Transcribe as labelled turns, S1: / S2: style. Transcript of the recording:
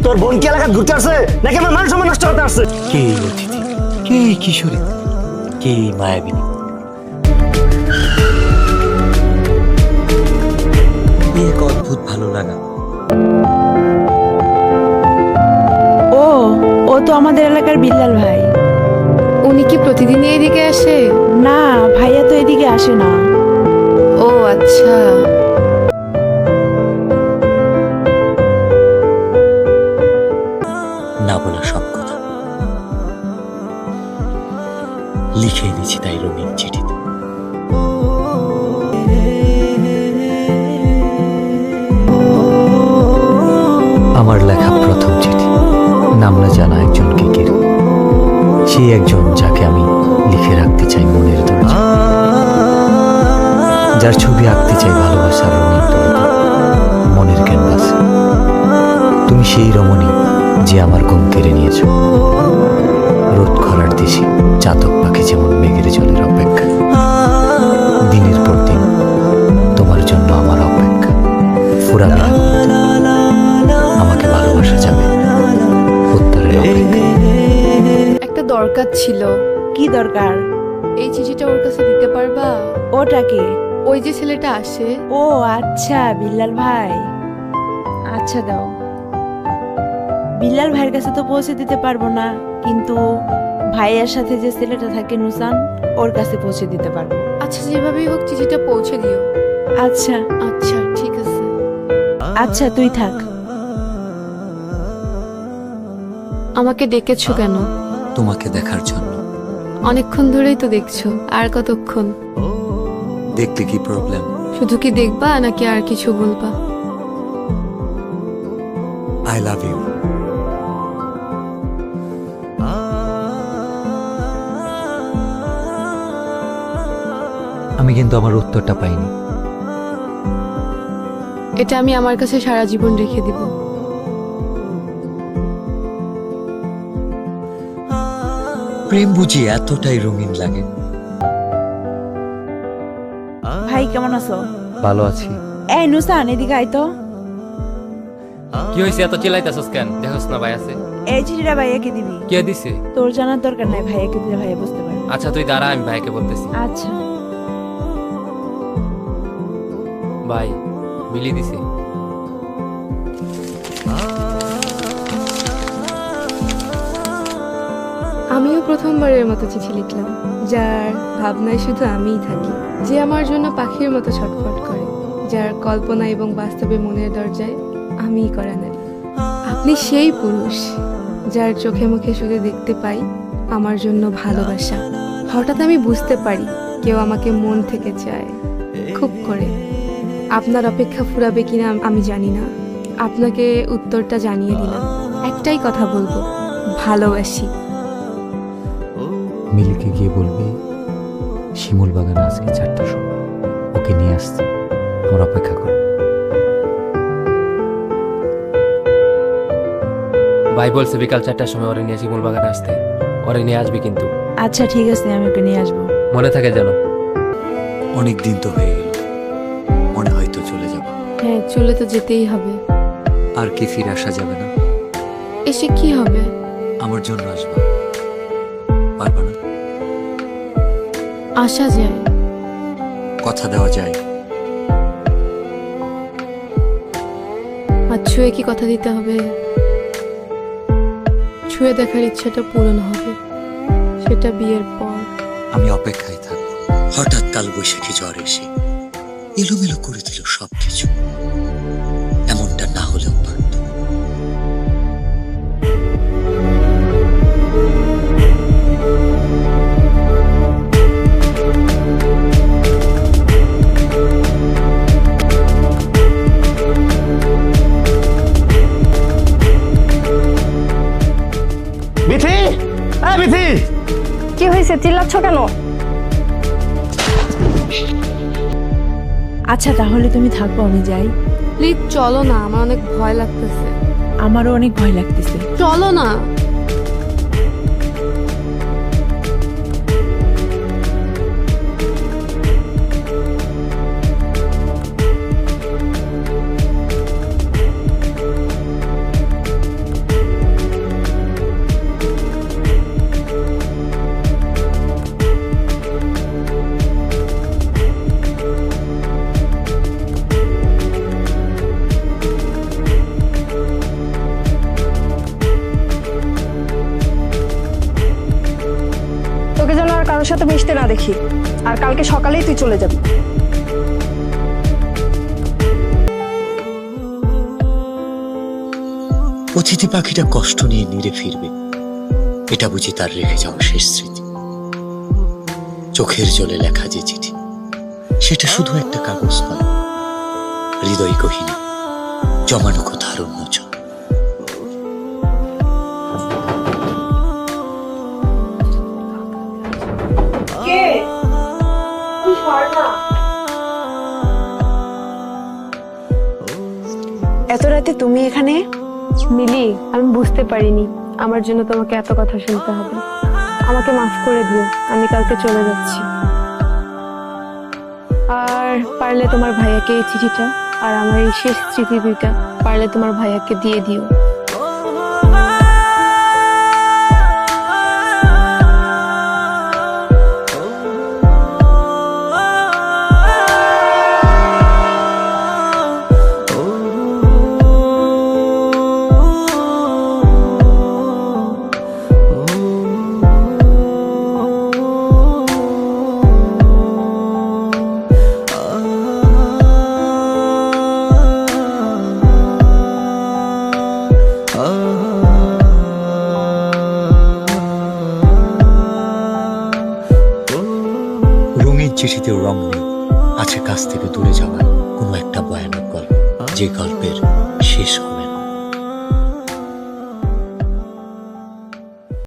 S1: তোর বোন কি এলাকা ঘুরতে আসছে নাকি আমার মান সম্মান নষ্ট করতে আসছে?
S2: কে এই অতিথি, কে এই কিশোরী, কে এই মায়াবিনী? এক অদ্ভুত ভালো লাগা।
S3: ও তো আমাদের এলাকার বিল্লাল ভাই।
S4: উনি কি প্রতিদিন এদিকে আসে?
S3: না, ভাইয়া তো এদিকে আসে না।
S4: ও আচ্ছা।
S2: না বলা সব কথা লিখে এনেছি তাই রঙিন চিঠিতে। আমার লেখা প্রথম চিঠি, নাম না জানা একজন কেকের, সেই একজন যাকে আমি লিখে রাখতে চাই মনের দরজা, যার ছবি আঁকতে চাই ভালোবাসার রঙিন তুলিতে মনের ক্যানভাসে। তুমি সেই রমণী যে আমার ঘুম কেড়ে নিয়েছ, রোদ খরার দেশে চাতক পাখি যেমন মেঘের জলের অপেক্ষা। দিনের পর দিন তোমার জন্য আমার অপেক্ষা ফুরাবে না, আমাকে ভালোবাসা যাবে উত্তরের অপেক্ষা।
S4: একটা দরকার ছিল।
S3: কি দরকার?
S4: এই চিঠিটা ওর কাছে দিতে পারবা?
S3: ওটাকে?
S4: ওই যে ছেলেটা আসে।
S3: ও আচ্ছা, বিল্লাল ভাই। আচ্ছা দাও। বিল্লাল ভাইয়ের কাছে তো পৌঁছে দিতে পারবো না, কিন্তু ভাইয়ের সাথে যে ছেলেটা থাকে নুসান, ওর কাছে পৌঁছে দিতে পারবো।
S4: আচ্ছা, যেভাবেই হোক চিঠিটা পৌঁছে দিও।
S3: আচ্ছা
S4: আচ্ছা ঠিক আছে।
S3: আচ্ছা তুই থাক।
S4: আমাকে ডেকেছো কেন?
S2: তোমাকে দেখার জন্য।
S4: অনেকক্ষণ ধরেই তো দেখছো, আর কতক্ষণ?
S2: দেখতে কি প্রবলেম?
S4: শুধু কি দেখবা নাকি আর কিছু বলবা?
S2: I love you. আমি কিন্তু আমার উত্তরটা পাইনি।
S4: এটা আমি আমার কাছে সারা জীবন রেখে দিব।
S2: প্রেম বুঝি এতটাই রঙিন লাগে?
S3: ভাই কেমন আছো?
S2: ভালো আছি।
S3: এই নুসান, এদিকে আয় তো।
S5: কি হইছে এত চিল্লাইতাছস কেন? দেখছস না ভাই আছে।
S3: এই চিঠিটা ভাইয়াকে দিবি।
S5: কে দিছে?
S3: তোর জানার দরকার নাই, ভাইয়াকে দিলে ভাইয়া বুঝতে পারবে।
S5: আচ্ছা তুই দাঁড়া, আমি ভাইকে বলতেছি।
S3: আচ্ছা।
S5: ভাই মিলি দিছে।
S4: আমিও প্রথমবারের মতো চিঠি লিখলাম, যার ভাবনায় শুধু আমিই থাকি, যে আমার জন্য পাখির মতো ছটফট করে, যার কল্পনা এবং বাস্তবে মনের দরজায় আমিই করা নারী। আপনি সেই পুরুষ যার চোখে মুখে শুধু দেখতে পাই আমার জন্য ভালোবাসা। হঠাৎ আমি বুঝতে পারি কেউ আমাকে মন থেকে চায়, খুব করে। আপনার অপেক্ষা ফুরাবে কিনা আমি জানি না, আপনাকে উত্তরটা জানিয়ে দিলাম। একটাই কথা বলবো, ভালোবাসি।
S2: মিলিকে গিয়ে বলবি শিমুল বাগানে আজকে 4টার সময় ওকে নিয়ে আসতে, আমার অপেক্ষা কর।
S5: ভাই বলছে বিকাল 4টার সময় ওরে নিয়ে শিমুল বাগানে আসতে। ওরে নিয়ে আসবি কিন্তু।
S3: আচ্ছা ঠিক আছে, আমি ওকে নিয়ে আসবো।
S5: মনে থাকে যেন।
S2: অনেক দিন তো হয়ে গেল, মনে হয়তো চলে যাব।
S4: হ্যাঁ, চলে তো যেতেই হবে।
S2: আর কি ফিরে আসা যাবে না?
S4: এসে কি হবে?
S2: আমার জন্য আসবা, পারবা না?
S4: আসা যায়,
S2: কথা দেওয়া যায়।
S4: আর ছুঁয়ে কি কথা দিতে হবে? ছুঁয়ে দেখার ইচ্ছাটা পূরণ হবে, সেটা বিয়ের পর।
S2: আমি অপেক্ষায় থাকবো। হঠাৎ কাল বৈশাখী ঝড় এসে এলোমেলো করে দিল সবকিছু। এমনটা না হলেও পারত।
S1: বিথি, এই বিথি,
S6: কি হয়েছে? চিল্লাচ্ছ কেন?
S3: আচ্ছা তাহলে তুমি থাকবো, আমি যাই।
S4: প্লিজ চলো না, আমার অনেক ভয় লাগতেছে।
S3: আমারও অনেক ভয় লাগতেছে।
S4: চলো না।
S6: তোর সাথে মিশতে না দেখি। আর কালকে সকালেই তুই চলে যাবি।
S2: অতিথি পাখিটা কষ্ট নিয়ে নিরে ফিরবে, এটা বুঝি তার রেখে যাওয়া শেষ স্মৃতি। চোখের জলে লেখা যে চিঠি, সেটা শুধু একটা কাগজ নয়, হৃদয় গহীনে জমানো কথার উন্মোচন।
S3: এত রাতে তুমি এখানে?
S4: মিলি, আমি বুঝতে পারিনি আমার জন্য তোমাকে এত কথা শুনতে হবে। আমাকে মাফ করে দিও, আমি কালকে চলে যাচ্ছি। আর পারলে তোমার ভাইয়াকে এই চিঠিটা আর আমার এই শেষ স্মৃতি দুইটা পারলে তোমার ভাইয়াকে দিয়ে দিও।
S2: রঙের চিঠিতেও রং নেই, আছে কাছ থেকে দূরে যাওয়ার কোনো একটা ভয়ানক গল্প, যে গল্পের শেষ হবে